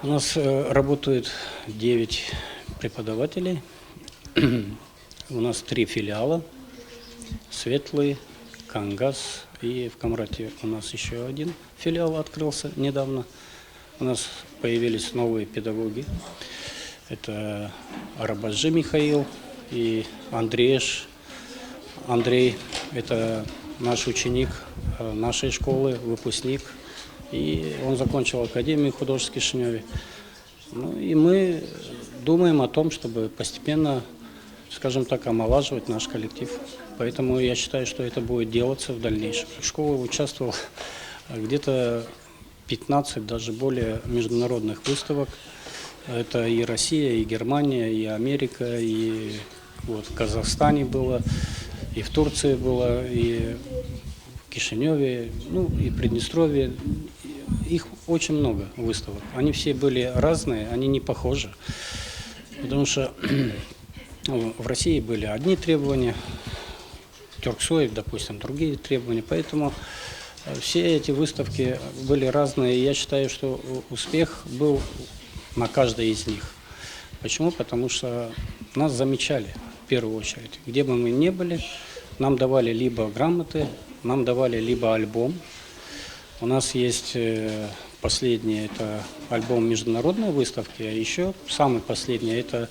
У нас работают 9 преподавателей. У нас 3 филиала. Светлый, Кангас и в Камрате у нас еще один филиал открылся недавно. У нас появились новые педагоги. Это Арабаджи Михаил и Андрей. Это наш ученик нашей школы, выпускник. И он закончил Академию художеств в Кишиневе. Ну, и мы думаем о том, чтобы постепенно, скажем так, омолаживать наш коллектив. Поэтому я считаю, что это будет делаться в дальнейшем. В школе участвовал где-то 15, даже более международных выставок. Это и Россия, и Германия, и Америка, и вот в Казахстане было, и в Турции было, и в Кишиневе, ну и Приднестровье. Их очень много выставок. Они все были разные, они не похожи. Потому что в России были одни требования, в Тюрксое, допустим, другие требования. Поэтому все эти выставки были разные. И я считаю, что успех был на каждой из них. Почему? Потому что нас замечали в первую очередь. Где бы мы ни были, нам давали либо грамоты, нам давали либо альбом. У нас есть последний, это альбом международной выставки, а еще самый последний, это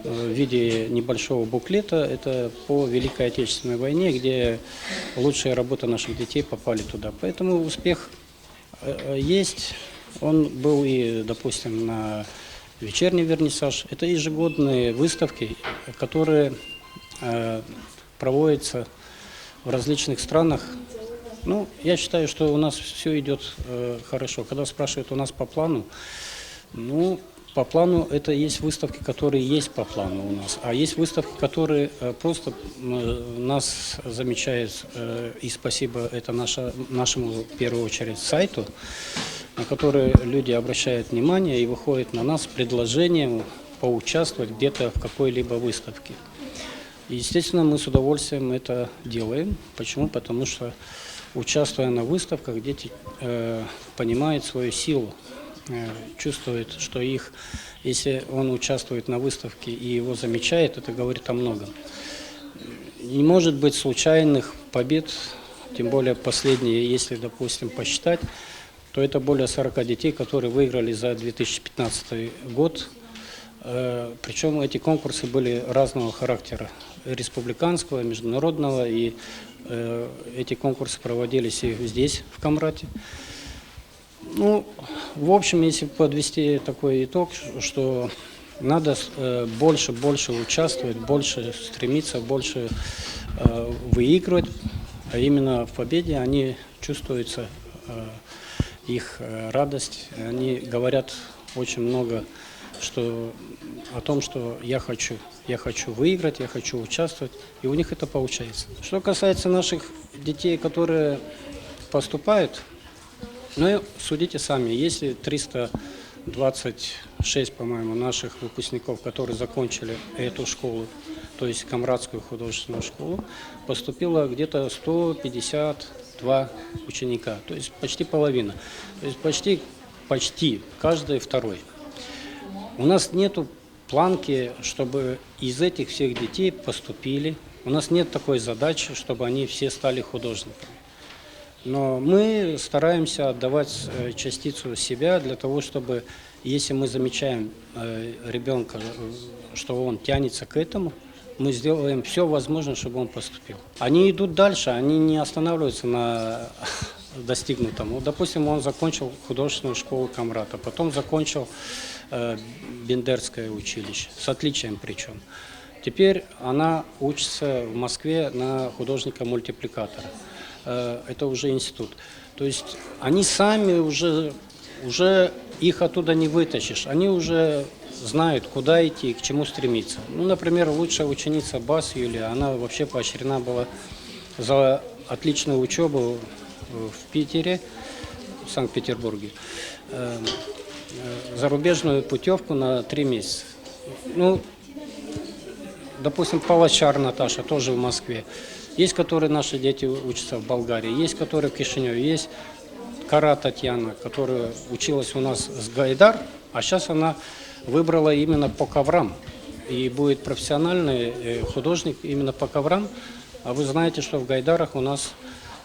в виде небольшого буклета, это по Великой Отечественной войне, где лучшие работы наших детей попали туда. Поэтому успех есть. Он был и, допустим, на вечерний вернисаж. Это ежегодные выставки, которые проводятся в различных странах. Ну, я считаю, что у нас все идет хорошо. Когда спрашивают у нас по плану, ну, по плану это есть выставки, которые есть по плану у нас, а есть выставки, которые просто нас замечают, и спасибо это нашему, в первую очередь, сайту, на который люди обращают внимание и выходят на нас с предложением поучаствовать где-то в какой-либо выставке. И, естественно, мы с удовольствием это делаем. Почему? Потому что, участвуя на выставках, дети понимают свою силу, чувствуют, что их, если он участвует на выставке и его замечает, это говорит о многом. Не может быть случайных побед, тем более последние, если, допустим, посчитать, то это более 40 детей, которые выиграли за 2015 год. Причем эти конкурсы были разного характера, республиканского, международного, и эти конкурсы проводились и здесь, в Камрате. Ну, в общем, если подвести такой итог, что надо больше участвовать, больше стремиться, больше выигрывать, а именно в победе они чувствуются, их радость, они говорят очень много о том, что я хочу выиграть, я хочу участвовать, и у них это получается. Что касается наших детей, которые поступают, ну, судите сами, если 326, по-моему, наших выпускников, которые закончили эту школу, то есть Камратскую художественную школу, поступило где-то 152 ученика, то есть почти половина, то есть почти каждый второй. У нас нету планки, чтобы из этих всех детей поступили. У нас нет такой задачи, чтобы они все стали художниками. Но мы стараемся отдавать частицу себя для того, чтобы, если мы замечаем ребенка, что он тянется к этому, мы сделаем все возможное, чтобы он поступил. Они идут дальше, они не останавливаются на достигнутом. Вот, допустим, он закончил художественную школу Камрата, потом закончил Бендерское училище, с отличием причем. Теперь она учится в Москве на художника-мультипликатора. Это уже институт. То есть они сами уже их оттуда не вытащишь. Они уже знают, куда идти, к чему стремиться. Ну, например, лучшая ученица Бас Юлия, она вообще поощрена была за отличную учебу в Питере, в Санкт-Петербурге, зарубежную путевку на 3 месяца. Ну, допустим, Палачар Наташа тоже в Москве. Есть, которые наши дети учатся в Болгарии, есть, которые в Кишиневе, есть Кара Татьяна, которая училась у нас с Гайдар, а сейчас она выбрала именно по коврам. И будет профессиональный художник именно по коврам. А вы знаете, что в Гайдарах у нас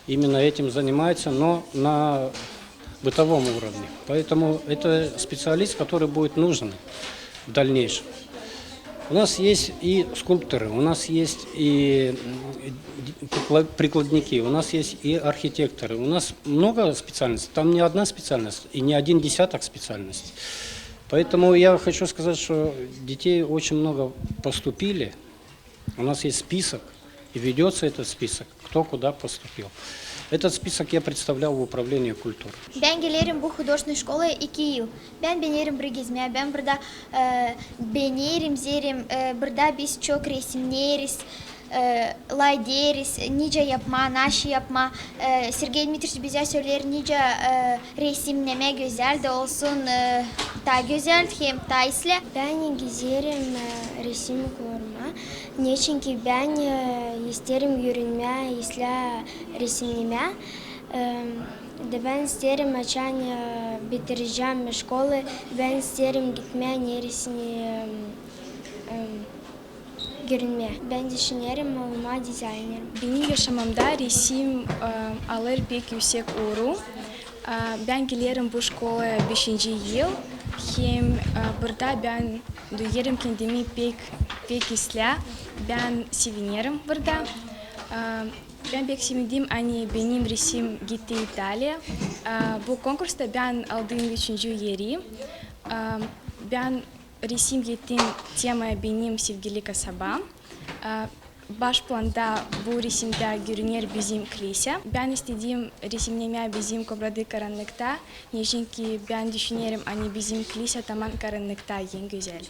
именно этим занимается, но на бытовом уровне. Поэтому это специалист, который будет нужен в дальнейшем. У нас есть и скульпторы, у нас есть и прикладники, у нас есть и архитекторы. У нас много специальностей, там не одна специальность и не один десяток специальностей. Поэтому я хочу сказать, что детей очень много поступили. У нас есть список, и ведется этот список, кто куда поступил. Этот список я представлял в управлении культуры. Ben gelirim bu художественной школы 2 yıl. Ben benerim bir gezmeye. Ben burada benerim, zerim. Burada biz çok resimleriz, layderiz, nice yapma, naşı yapma. Sergey Dmitrievich bize söyler nice resimleme güzel de olsun, daha güzel hem daha isle. Ben gezerim resim kurma. Ne çünkü ben isterim görünme, isle resimleme. Ben isterim açan bitireceğim şkolu. Ben isterim gitmeye neresini görünmeye. Ben düşünüyorum olma dizaynerim. Benim yaşamımda resim alır pek yüksek uğru. Ben gelirim bu şkola 5. yıl. Hem burada ben duyarım kendimi pek isle. Ben sevinirim burada. Ben pek sevindim, hani benim resim gitti İtalya. Bu konkursta ben aldım 3. yeri. Ben resim gittim tema benim sevgili kasabam. Baş planda bu resimde görünür bizim kilise. Ben istedim resimlemeye bizim Kobra'da karanlıkta. Çünkü ben düşünüyorum hani bizim kilise tamam karanlıkta en güzel.